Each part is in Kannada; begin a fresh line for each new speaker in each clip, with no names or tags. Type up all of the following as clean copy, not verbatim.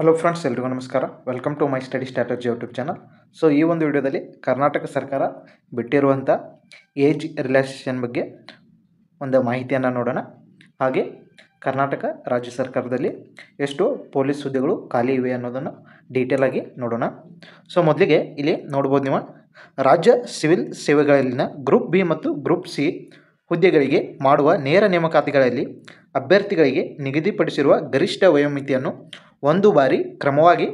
ಹಲೋ ಫ್ರೆಂಡ್ಸ್, ಎಲ್ರಿಗೂ ನಮಸ್ಕಾರ. Welcome to my study strategy YouTube channel. So ಈ ಒಂದು ವಿಡಿಯೋದಲ್ಲಿ ಕರ್ನಾಟಕ ಸರ್ಕಾರ ಬಿಟ್ಟಿರುವಂಥ ಏಜ್ ರಿಲ್ಯಾಕ್ಸೇಷನ್ ಬಗ್ಗೆ ಒಂದು ಮಾಹಿತಿಯನ್ನು ನೋಡೋಣ. ಹಾಗೆ ಕರ್ನಾಟಕ ರಾಜ್ಯ ಸರ್ಕಾರದಲ್ಲಿ ಎಷ್ಟು ಪೊಲೀಸ್ ಹುದ್ದೆಗಳು ಖಾಲಿ ಇವೆ ಅನ್ನೋದನ್ನು ಡೀಟೇಲಾಗಿ ನೋಡೋಣ. ಸೊ ಮೊದಲಿಗೆ ಇಲ್ಲಿ ನೋಡ್ಬೋದು ನೀವು, ರಾಜ್ಯ ಸಿವಿಲ್ ಸೇವೆಗಳಲ್ಲಿನ ಗ್ರೂಪ್ ಬಿ ಮತ್ತು ಗ್ರೂಪ್ ಸಿ ಹುದ್ದೆಗಳಿಗೆ ಮಾಡುವ ನೇರ ನೇಮಕಾತಿಗಳಲ್ಲಿ ಅಭ್ಯರ್ಥಿಗಳಿಗೆ ನಿಗದಿಪಡಿಸಿರುವ ಗರಿಷ್ಠ ವಯೋಮಿತಿಯನ್ನು ಒಂದು ಬಾರಿ ಕ್ರಮವಾಗಿ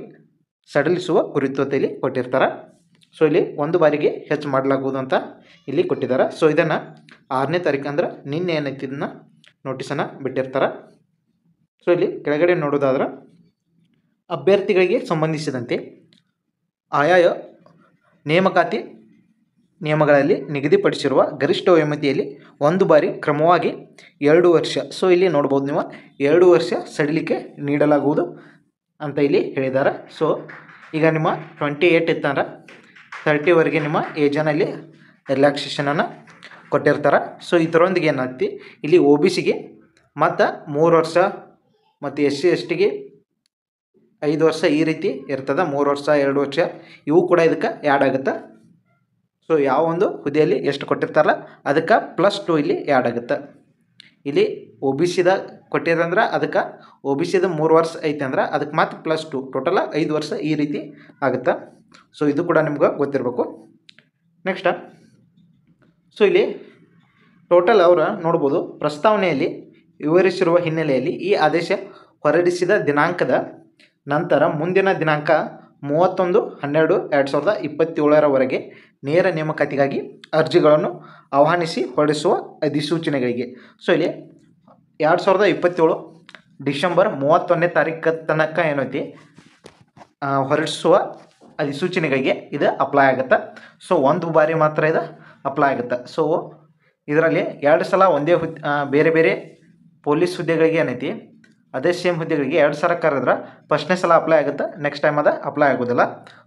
ಸಡಿಲಿಸುವ ಕುರಿತಲ್ಲಿ ಕೊಟ್ಟಿರ್ತಾರೆ. ಸೊ ಇಲ್ಲಿ ಒಂದು ಬಾರಿಗೆ ಹೆಚ್ಚು ಮಾಡಲಾಗುವುದು ಅಂತ ಇಲ್ಲಿ ಕೊಟ್ಟಿದ್ದಾರೆ. ಸೊ ಇದನ್ನು 6ನೇ ತಾರೀಕು ಅಂದ್ರೆ ನಿನ್ನೆ ಏನೈತಿ ಇದನ್ನು ನೋಟಿಸನ್ನು ಬಿಟ್ಟಿರ್ತಾರೆ. ಸೊ ಇಲ್ಲಿ ಕೆಳಗಡೆ ನೋಡೋದಾದ್ರೆ, ಅಭ್ಯರ್ಥಿಗಳಿಗೆ ಸಂಬಂಧಿಸಿದಂತೆ ಆಯಾಯ ನೇಮಕಾತಿ ನಿಯಮಗಳಲ್ಲಿ ನಿಗದಿಪಡಿಸಿರುವ ಗರಿಷ್ಠ ವಯೋಮಿತಿಯಲ್ಲಿ ಒಂದು ಬಾರಿ ಕ್ರಮವಾಗಿ 2 ವರ್ಷ. ಸೊ ಇಲ್ಲಿ ನೋಡ್ಬೋದು ನೀವು, 2 ವರ್ಷ ಸಡಿಲಿಕೆ ನೀಡಲಾಗುವುದು ಅಂತ ಇಲ್ಲಿ ಹೇಳಿದ್ದಾರೆ. ಸೊ ಈಗ ನಿಮ್ಮ 28 ಇತ್ತಂದ್ರೆ 30ವರೆಗೆ ನಿಮ್ಮ ಏಜನಲ್ಲಿ ರಿಲ್ಯಾಕ್ಸೇಷನನ್ನು ಕೊಟ್ಟಿರ್ತಾರೆ. ಸೊ ಇದರೊಂದಿಗೆ ಏನಾಗ್ತಿ, ಇಲ್ಲಿ ಒ ಬಿ ಸಿಗೆ ಮತ್ತು 3 ವರ್ಷ ಮತ್ತು SC/STಗೆ 5 ವರ್ಷ ಈ ರೀತಿ ಇರ್ತದೆ. 3 ವರ್ಷ 2 ವರ್ಷ ಇವು ಕೂಡ ಇದಕ್ಕೆ ಆ್ಯಡ್ ಆಗುತ್ತೆ. ಸೊ ಯಾವ ಒಂದು ಹುದ್ದೆಯಲ್ಲಿ ಎಷ್ಟು ಕೊಟ್ಟಿರ್ತಾರಲ್ಲ ಅದಕ್ಕೆ +2 ಇಲ್ಲಿ ಆ್ಯಡ್ ಆಗುತ್ತೆ. ಇಲ್ಲಿ ಒ ಬಿ ಸಿದ ಕೊಟ್ಟಿರಂದ್ರೆ ಅದಕ್ಕೆ ಒ ಬಿ ಸಿದ 3 ವರ್ಷ ಐತೆ ಅಂದ್ರೆ ಅದಕ್ಕೆ ಮಾತ್ರ +2 ಟೋಟಲ 5 ವರ್ಷ ಈ ರೀತಿ ಆಗುತ್ತೆ. ಸೊ ಇದು ಕೂಡ ನಿಮ್ಗೆ ಗೊತ್ತಿರಬೇಕು. ನೆಕ್ಸ್ಟ್, ಸೊ ಇಲ್ಲಿ ಟೋಟಲ್ ಅವರ ನೋಡ್ಬೋದು, ಪ್ರಸ್ತಾವನೆಯಲ್ಲಿ ವಿವರಿಸಿರುವ ಹಿನ್ನೆಲೆಯಲ್ಲಿ ಈ ಆದೇಶ ಹೊರಡಿಸಿದ ದಿನಾಂಕದ ನಂತರ ಮುಂದಿನ ದಿನಾಂಕ 31/12/2027ರವರೆಗೆ ನೇರ ನೇಮಕಾತಿಗಾಗಿ ಅರ್ಜಿಗಳನ್ನು ಆಹ್ವಾನಿಸಿ ಹೊರಡಿಸುವ ಅಧಿಸೂಚನೆಗಳಿಗೆ. ಸೊ ಇಲ್ಲಿ 2027 ಡಿಸೆಂಬರ್ 31ನೇ ತಾರೀಕು ತನಕ ಏನೈತಿ ಹೊರಡಿಸುವ ಅಧಿಸೂಚನೆಗಳಿಗೆ ಇದು ಅಪ್ಲೈ ಆಗುತ್ತೆ. ಸೊ ಒಂದು ಬಾರಿ ಮಾತ್ರ ಇದು ಅಪ್ಲೈ ಆಗುತ್ತೆ. ಸೊ ಇದರಲ್ಲಿ 2 ಸಲ ಒಂದೇ ಬೇರೆ ಬೇರೆ ಪೊಲೀಸ್ ಹುದ್ದೆಗಳಿಗೆ ಏನೈತಿ ಅದೇ ಸೇಮ್ ಹುದ್ದೆಗಳಿಗೆ 2 ಸಲ ಕರೆದ್ರೆ ಫಸ್ಟ್ನೇ ಸಲ ಅಪ್ಲೈ ಆಗುತ್ತೆ, ನೆಕ್ಸ್ಟ್ ಟೈಮ್ ಅದು ಅಪ್ಲೈ ಆಗೋದಿಲ್ಲ.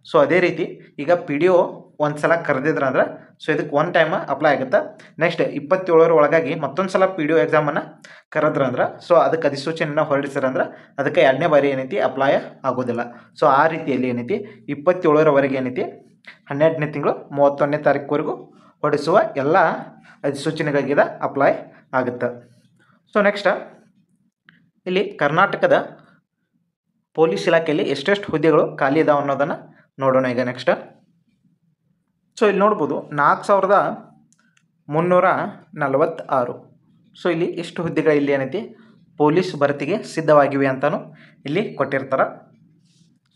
ಸೊ ಅದೇ ರೀತಿ ಈಗ PDO ಒಂದು ಸಲ ಕರೆದಿದ್ರೆ ಅಂದ್ರೆ ಸೊ ಇದಕ್ಕೆ 1 ಟೈಮ್ ಅಪ್ಲೈ ಆಗುತ್ತೆ. ನೆಕ್ಸ್ಟ್ 27 ಒಳಗಾಗಿ ಮತ್ತೊಂದು ಸಲ PDO ಎಕ್ಸಾಮನ್ನು ಕರೆದ್ರಂದ್ರೆ ಸೊ ಅದಕ್ಕೆ ಅಧಿಸೂಚನೆಯನ್ನು ಹೊರಡಿಸಿರಂದ್ರೆ ಅದಕ್ಕೆ 2ನೇ ಬಾರಿ ಏನೈತಿ ಅಪ್ಲೈ ಆಗೋದಿಲ್ಲ. ಸೊ ಆ ರೀತಿಯಲ್ಲಿ ಏನೈತಿ 27ರವರೆಗೆ ಏನೈತಿ 12ನೇ ತಿಂಗಳು 31ನೇ ತಾರೀಕುವರೆಗೂ ಹೊರಡಿಸುವ ಎಲ್ಲ ಅಧಿಸೂಚನೆಗಳಿಗೆ ಅಪ್ಲೈ ಆಗುತ್ತೆ. ಸೊ ನೆಕ್ಸ್ಟ್, ಇಲ್ಲಿ ಕರ್ನಾಟಕದ ಪೊಲೀಸ್ ಇಲಾಖೆಯಲ್ಲಿ ಎಷ್ಟೆಷ್ಟು ಹುದ್ದೆಗಳು ಖಾಲಿ ಇದಾವೆ ಅನ್ನೋದನ್ನು ನೋಡೋಣ ಈಗ. ನೆಕ್ಸ್ಟ್, ಸೊ ಇಲ್ಲಿ ನೋಡ್ಬೋದು 4346. ಸೊ ಇಲ್ಲಿ ಎಷ್ಟು ಹುದ್ದೆಗಳು ಇಲ್ಲಿ ಏನೈತಿ ಪೊಲೀಸ್ ಭರ್ತಿಗೆ ಸಿದ್ಧವಾಗಿವೆ ಅಂತಲೂ ಇಲ್ಲಿ ಕೊಟ್ಟಿರ್ತಾರೆ.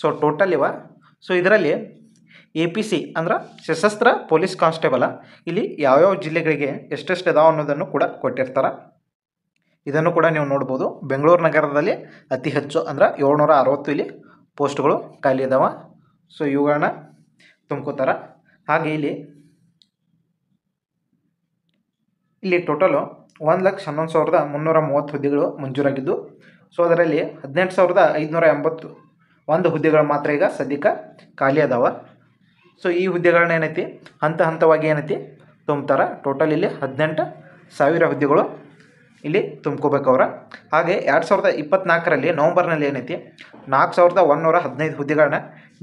ಸೊ ಟೋಟಲ್ ಇವ. ಸೊ ಇದರಲ್ಲಿ APC ಅಂದ್ರೆ ಸಶಸ್ತ್ರ ಪೊಲೀಸ್ ಕಾನ್ಸ್ಟೇಬಲ್ ಇಲ್ಲಿ ಯಾವ್ಯಾವ ಜಿಲ್ಲೆಗಳಿಗೆ ಎಷ್ಟೆಷ್ಟು ಇದಾವೆ ಅನ್ನೋದನ್ನು ಕೂಡ ಕೊಟ್ಟಿರ್ತಾರೆ. ಇದನ್ನು ಕೂಡ ನೀವು ನೋಡ್ಬೋದು. ಬೆಂಗಳೂರು ನಗರದಲ್ಲಿ ಅತಿ ಹೆಚ್ಚು ಅಂದ್ರೆ 760 ಇಲ್ಲಿ ಪೋಸ್ಟ್ಗಳು ಖಾಲಿ ಇದಾವೆ. ಸೊ ಇವುಗಳನ್ನ ತುಂಬ್ಕೋತಾರೆ. ಹಾಗೆ ಇಲ್ಲಿ ಟೋಟಲು 1,11,330 ಹುದ್ದೆಗಳು ಮಂಜೂರಾಗಿದ್ದು, ಸೊ ಅದರಲ್ಲಿ 18,581 ಹುದ್ದೆಗಳು ಮಾತ್ರ ಈಗ ಸದ್ಯಕ್ಕೆ ಖಾಲಿ ಅದಾವೆ. ಸೊ ಈ ಹುದ್ದೆಗಳನ್ನ ಏನೈತಿ ಹಂತ ಹಂತವಾಗಿ ಏನೈತಿ ತುಂಬ್ತಾರೆ. ಟೋಟಲ್ ಇಲ್ಲಿ 18,000 ಹುದ್ದೆಗಳು ಇಲ್ಲಿ ತುಂಬ್ಕೋಬೇಕವ್ರ. ಹಾಗೆ 2024ರಲ್ಲಿ ನವಂಬರ್ನಲ್ಲಿ ಏನೈತಿ 4,115 ಹುದ್ದೆಗಳನ್ನ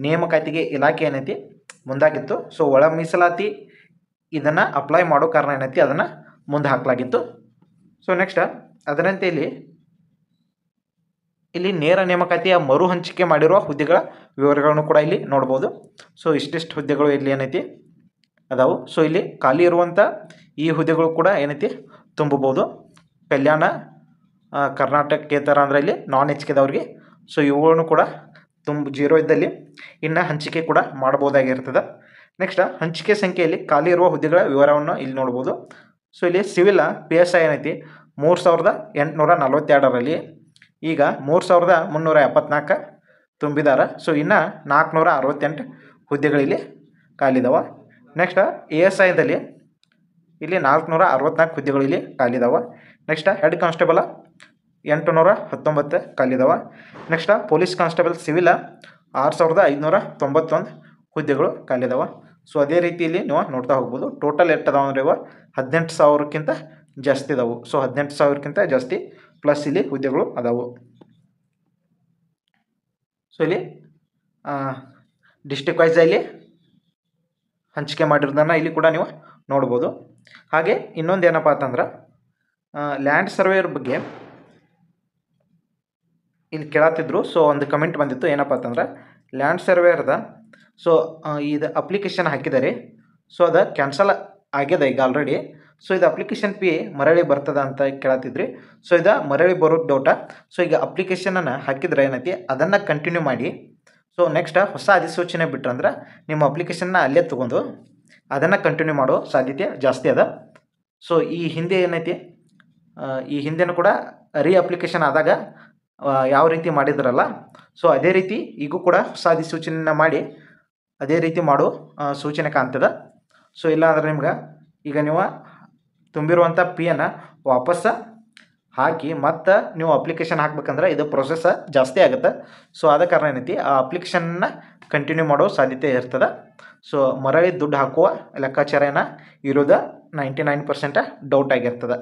ನೇಮಕಾತಿಗೆ ಇಲಾಖೆ ಏನೈತಿ ಮುಂದಾಗಿತ್ತು. ಸೊ ಒಳ ಮೀಸಲಾತಿ ಇದನ್ನು ಅಪ್ಲೈ ಮಾಡೋ ಕಾರಣ ಏನೈತಿ ಅದನ್ನು ಮುಂದೆ ಹಾಕಲಾಗಿತ್ತು. ಸೊ ನೆಕ್ಸ್ಟ್, ಅದರಂತೆ ಇಲ್ಲಿ ನೇರ ನೇಮಕಾತಿಯ ಮರು ಹಂಚಿಕೆ ಮಾಡಿರುವ ಹುದ್ದೆಗಳ ವಿವರಗಳನ್ನು ಕೂಡ ಇಲ್ಲಿ ನೋಡ್ಬೋದು. ಸೊ ಇಷ್ಟಿಷ್ಟು ಹುದ್ದೆಗಳು ಇಲ್ಲಿ ಏನೈತಿ ಅದಾವು. ಸೊ ಇಲ್ಲಿ ಖಾಲಿ ಇರುವಂಥ ಈ ಹುದ್ದೆಗಳು ಕೂಡ ಏನೈತಿ ತುಂಬಬಹುದು. ಕಲ್ಯಾಣ ಕರ್ನಾಟಕೇತರ ಅಂದರೆ ಇಲ್ಲಿ ನಾನ್ HKದವ್ರಿಗೆ. ಸೊ ಇವುಗಳನ್ನು ಕೂಡ 0 ಇದ್ದಲ್ಲಿ ಇನ್ನು ಹಂಚಿಕೆ ಕೂಡ ಮಾಡ್ಬೋದಾಗಿರ್ತದೆ. ನೆಕ್ಸ್ಟ್, ಹಂಚಿಕೆ ಸಂಖ್ಯೆಯಲ್ಲಿ ಖಾಲಿ ಇರುವ ಹುದ್ದೆಗಳ ವಿವರವನ್ನು ಇಲ್ಲಿ ನೋಡ್ಬೋದು. ಸೊ ಇಲ್ಲಿ ಸಿವಿಲ್ PSI ಏನೈತಿ 3,842ರಲ್ಲಿ ಈಗ 3,374 ತುಂಬಿದ್ದಾರೆ. ಸೊ ಇನ್ನು 468 ಹುದ್ದೆಗಳಲ್ಲಿ ಖಾಲಿ ಇದಾವೆ. ನೆಕ್ಸ್ಟ್, ASIದಲ್ಲಿ ಇಲ್ಲಿ 464 ಹುದ್ದೆಗಳು ಇಲ್ಲಿ ಖಾಲಿ ಇದಾವೆ. ನೆಕ್ಸ್ಟ್, ಹೆಡ್ ಕಾನ್ಸ್ಟೇಬಲ್ 819 ಖಾಲಿ ಇದಾವೆ. ನೆಕ್ಸ್ಟ್, ಪೊಲೀಸ್ ಕಾನ್ಸ್ಟೇಬಲ್ ಸಿವಿಲ್ 6,591 ಹುದ್ದೆಗಳು ಖಾಲಿ ಇದಾವೆ. ಸೊ ಅದೇ ರೀತಿಯಲ್ಲಿ ನೀವು ನೋಡ್ತಾ ಹೋಗ್ಬೋದು. ಟೋಟಲ್ ಎಷ್ಟು ಅದಾವೆ ಅಂದರೆ ಇವ 18,000ಕ್ಕಿಂತ ಜಾಸ್ತಿ ಇದಾವೆ. ಸೊ 18,000ಕ್ಕಿಂತ ಜಾಸ್ತಿ ಪ್ಲಸ್ ಇಲ್ಲಿ ಹುದ್ದೆಗಳು ಅದಾವು. ಸೊ ಇಲ್ಲಿ ಡಿಸ್ಟ್ರಿಕ್ಟ್ ವೈಸ್ ಇಲ್ಲಿ ಹಂಚಿಕೆ ಮಾಡಿರೋದನ್ನು ಇಲ್ಲಿ ಕೂಡ ನೀವು ನೋಡ್ಬೋದು. ಹಾಗೆ ಇನ್ನೊಂದು ಏನಪ್ಪ ಅಂತಂದ್ರೆ ಲ್ಯಾಂಡ್ ಸರ್ವೇಯರ್ ಬಗ್ಗೆ ಇಲ್ಲಿ ಕೇಳತ್ತಿದ್ರು. ಸೊ ಒಂದು ಕಮೆಂಟ್ ಬಂದಿತ್ತು, ಏನಪ್ಪ ಅಂತಂದ್ರೆ ಲ್ಯಾಂಡ್ ಸರ್ವೇಯರ್ದ ಸೊ ಇದು ಅಪ್ಲಿಕೇಶನ್ ಹಾಕಿದ್ದಾರೆ, ಸೊ ಅದು ಕ್ಯಾನ್ಸಲ್ ಆಗಿದೆ ಈಗ ಆಲ್ರೆಡಿ. ಸೊ ಇದು ಅಪ್ಲಿಕೇಶನ್ ಫೀ ಮರಳಿ ಬರ್ತದ ಅಂತ ಕೇಳತ್ತಿದ್ರಿ. ಸೊ ಇದು ಮರಳಿ ಬರೋದು ಡೌಟ. ಸೊ ಈಗ ಅಪ್ಲಿಕೇಶನನ್ನು ಹಾಕಿದ್ರೆ ಏನೈತಿ ಅದನ್ನು ಕಂಟಿನ್ಯೂ ಮಾಡಿ. ಸೊ ನೆಕ್ಸ್ಟ್ ಹೊಸ ಅಧಿಸೂಚನೆ ಬಿಟ್ರಂದ್ರೆ ನಿಮ್ಮ ಅಪ್ಲಿಕೇಶನ್ನ ಅಲ್ಲೇ ತೊಗೊಂಡು ಅದನ್ನು ಕಂಟಿನ್ಯೂ ಮಾಡೋ ಸಾಧ್ಯತೆ ಜಾಸ್ತಿ ಅದ. ಸೊ ಈ ಹಿಂದೆ ಏನೈತಿ, ಈ ಹಿಂದೆನೂ ಕೂಡ ಅಪ್ಲಿಕೇಶನ್ ಆದಾಗ ಯಾವ ರೀತಿ ಮಾಡಿದ್ರಲ್ಲ, ಸೊ ಅದೇ ರೀತಿ ಈಗೂ ಕೂಡ ಹೊಸ ಅಧಿಸೂಚನೆಯನ್ನು ಮಾಡಿ ಅದೇ ರೀತಿ ಮಾಡೋ ಸೂಚನೆ ಕಾಣ್ತದೆ. ಸೊ ಇಲ್ಲ ಅಂದ್ರೆ ನಿಮ್ಗೆ ಈಗ ನೀವು ತುಂಬಿರುವಂಥ ಫೀಯನ್ನು ವಾಪಸ್ಸು ಹಾಕಿ ಮತ್ತು ನೀವು ಅಪ್ಲಿಕೇಶನ್ ಹಾಕ್ಬೇಕಂದ್ರೆ ಇದು ಪ್ರೊಸೆಸ್ ಜಾಸ್ತಿ ಆಗುತ್ತೆ. ಸೊ ಆದ ಕಾರಣ ಏನೈತಿ ಆ ಅಪ್ಲಿಕೇಶನ್ನ ಕಂಟಿನ್ಯೂ ಮಾಡೋ ಸಾಧ್ಯತೆ ಇರ್ತದೆ. ಸೊ ಮರಳಿ ದುಡ್ಡು ಹಾಕುವ ಲೆಕ್ಕಾಚಾರ ಇರೋದು 99% ಡೌಟ್ ಆಗಿರ್ತದೆ.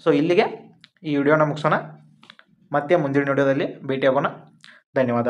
ಸೊ ಇಲ್ಲಿಗೆ ಈ ವಿಡಿಯೋನ ಮುಗಿಸೋಣ. ಮತ್ತೆ ಮುಂದಿನ ವಿಡಿಯೋದಲ್ಲಿ ಭೇಟಿಯಾಗೋಣ. ಧನ್ಯವಾದ.